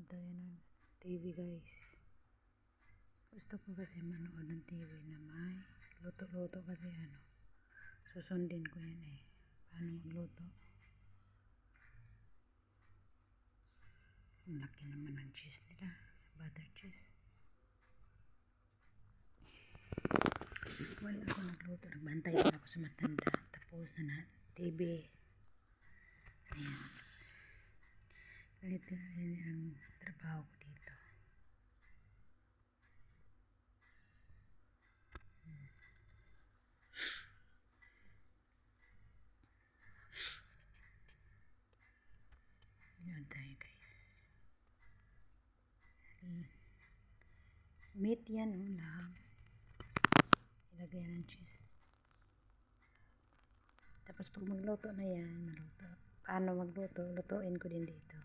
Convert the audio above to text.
manood tayo ng TV guys. Gusto ko kasi manood ng TV na may luto-luto kasi susundin ko yan paano magluto. Ang laki naman ng cheese nila, butter cheese. Wala ako nagluto, nagbantay lang ako sa matanda, tapos na TV. Ayan, ganito rin ang trabaho ko dito. Ayan tayo guys. Meat yan laham. Ilagay ng cheese. Tapos pag magluto na yan, paano magluto, lutuin ko din dito.